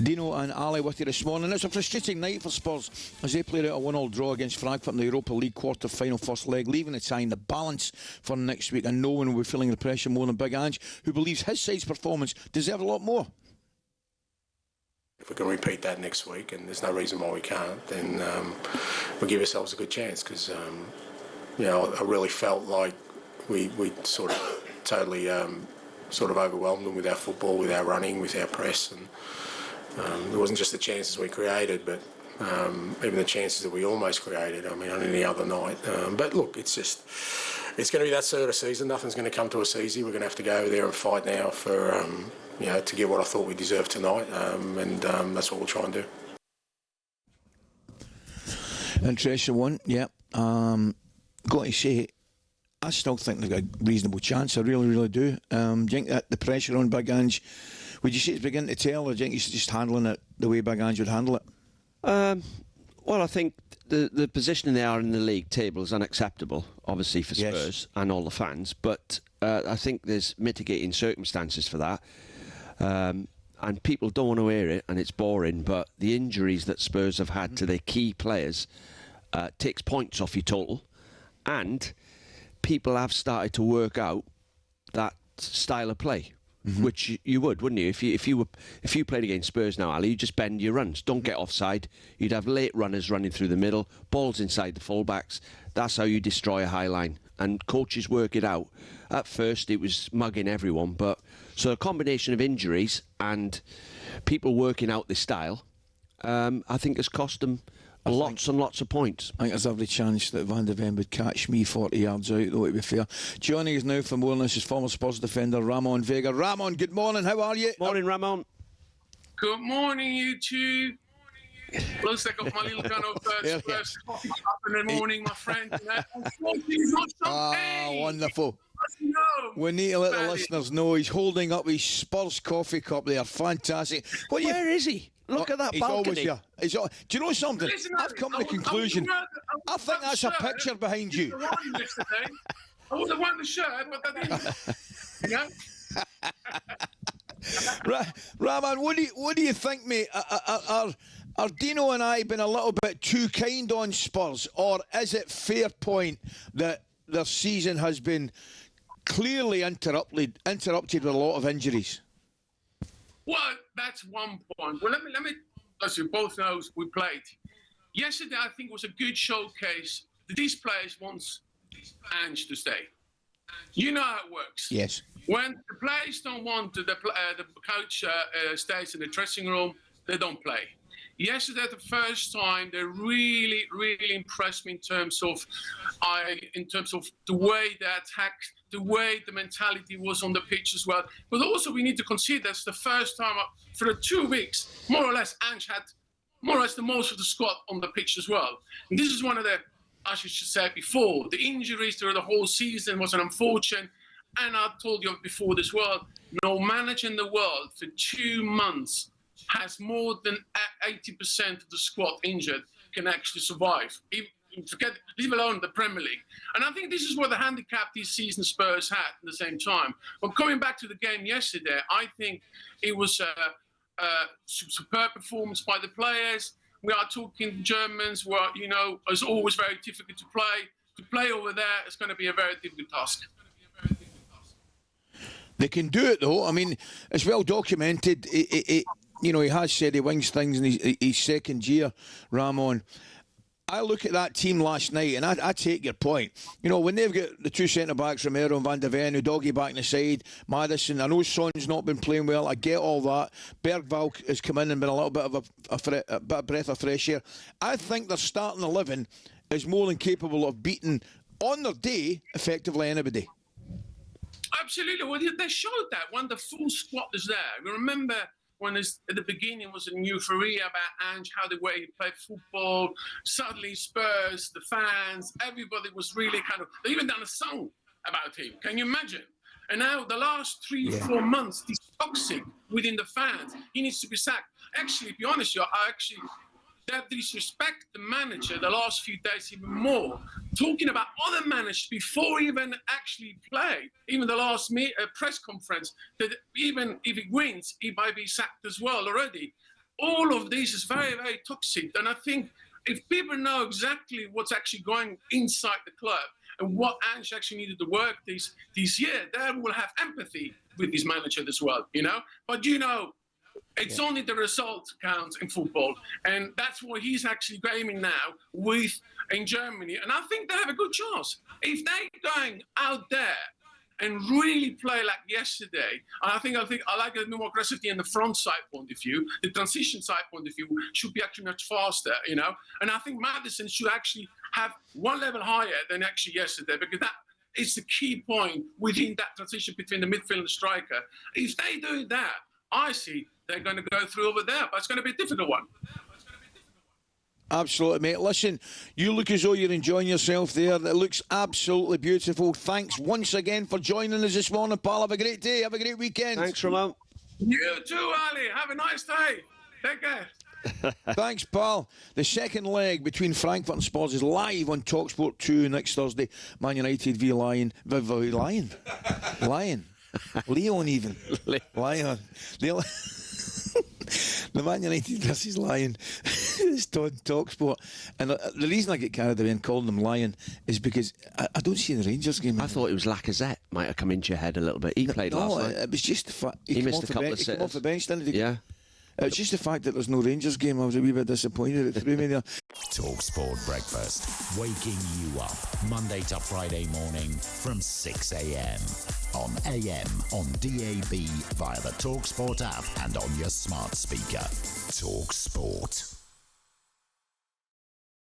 Dino and Ali with you this morning. It's a frustrating night for Spurs as they played out a 1-1 draw against Frankfurt in the Europa League quarter-final first leg, leaving the tie in the balance for next week, and no one will be feeling the pressure more than Big Ange, who believes his side's performance deserved a lot more. If we can repeat that next week, and there's no reason why we can't, then we'll give ourselves a good chance, because I really felt like we sort of totally overwhelmed them with our football, with our running, with our press, and it wasn't just the chances we created, but even the chances that we almost created. I mean, on any other night. But look, it's going to be that sort of season. Nothing's going to come to us easy. We're going to have to go there and fight now for to get what I thought we deserved tonight, and that's what we'll try and do. Interesting one, yeah. Got to say, I still think they've got a reasonable chance. I really, really do. Do you think that the pressure on Big Ange, would you say it's beginning to tell, or do you think he's just handling it the way Big Ange would handle it? Well, I think the position they are in the league table is unacceptable, obviously, for Spurs and all the fans. But I think there's mitigating circumstances for that. And people don't want to hear it, and it's boring, but the injuries that Spurs have had to their key players takes points off your total. And people have started to work out that style of play, which you would, wouldn't you? If you played against Spurs now, Ali, you just bend your runs, don't get offside. You'd have late runners running through the middle, balls inside the fullbacks. That's how you destroy a high line. And coaches work it out. At first, it was mugging everyone, but so a combination of injuries and people working out this style, I think has cost them lots and lots of points. I think there's every chance that Van de Ven would catch me 40 yards out, though, to be fair. Joining us now for more on this is former Spurs defender Ramon Vega. Ramon, good morning, how are you? Morning, Ramon. Good morning, you two. Looks like I got my little kind of Spurs coffee cup in the morning, my friend. Wonderful. No, we need to let the listeners know he's holding up his Spurs coffee cup there. Fantastic. Where is he? Look at that balcony. He's always here. Do you know something? Listen, I've come to the conclusion. I think that's a picture behind you. I would have worn the shirt, but I didn't. Rahman, what do you think, mate? Are Dino and I been a little bit too kind on Spurs, or is it fair point that their season has been clearly interrupted with a lot of injuries? Well, that's one point. Well, let me. As you both know, we played yesterday. I think it was a good showcase. These players want Ange to stay. You know how it works. Yes. When the players don't want the coach stays in the dressing room, they don't play. Yesterday, the first time, they really, really impressed me in terms of the way they attacked, the way the mentality was on the pitch as well. But also, we need to consider that's the first time for the 2 weeks, more or less, Ange had more or less the most of the squad on the pitch as well. And this is one of the, as you should say before, the injuries through the whole season was an unfortunate. And I told you before this world, no manager in the world for 2 months has more than 80% of the squad injured can actually survive. Leave alone the Premier League. And I think this is what the handicap this season Spurs had at the same time. But coming back to the game yesterday, I think it was a superb performance by the players. We are talking Germans, who are, it's always very difficult to play. To play over there, it's going to be a very difficult task. They can do it, though. I mean, it's well documented. He has said he wings things in his second year, Ramon. I look at that team last night, and I take your point. When they've got the two centre-backs, Romero and Van de Ven, who doggy back in the side, Maddison, I know Son's not been playing well, I get all that. Bergvall has come in and been a little bit of a bit of breath of fresh air. I think their starting 11 is more than capable of beating, on their day, effectively anybody. Absolutely. Well, they showed that when the full squad is there. We remember when at the beginning was an euphoria about Ange, how the way he played football. Suddenly Spurs, the fans, everybody was really they even done a song about him. Can you imagine? And now the last 3-4 months, he's toxic within the fans. He needs to be sacked. Actually, to be honest, that disrespect the manager the last few days even more. Talking about other managers before he even actually played, even the last press conference, that even if he wins, he might be sacked as well already. all of this is very, very toxic. And I think if people know exactly what's actually going inside the club and what Ange actually needed to work this year, they will have empathy with his manager as well, you know. But, you know, it's only the result counts in football. And that's what he's actually aiming now in Germany. And I think they have a good chance. If they're going out there and really play like yesterday, and I like the more aggressivity in the front side point of view, the transition side point of view should be actually much faster, you know. And I think Maddison should actually have one level higher than actually yesterday, because that is the key point within that transition between the midfield and the striker. If they do that, I see they're going to go through over there, but it's going to be a difficult one. Absolutely, mate. Listen, you look as though you're enjoying yourself there. That looks absolutely beautiful. Thanks once again for joining us this morning, pal. Have a great day. Have a great weekend. Thanks, Ramon. You too, Ali. Have a nice day. Take care. Thanks, pal. The second leg between Frankfurt and Spurs is live on talkSPORT 2 next Thursday. Man United v Lion. Leon even. Lion. The Man United versus Lion is on talkSPORT. And the reason I get carried away and calling them Lion is because I don't see the Rangers game. I thought it was Lacazette might have come into your head a little bit. He played last night. It was just the fact he missed a couple of sitters. He came off the bench, didn't he? Yeah. It's just the fact that there's no Rangers game. I was a wee bit disappointed. It threw me there. talkSPORT Breakfast, waking you up Monday to Friday morning from 6 a.m. on AM, on DAB, via the talkSPORT app and on your smart speaker. talkSPORT.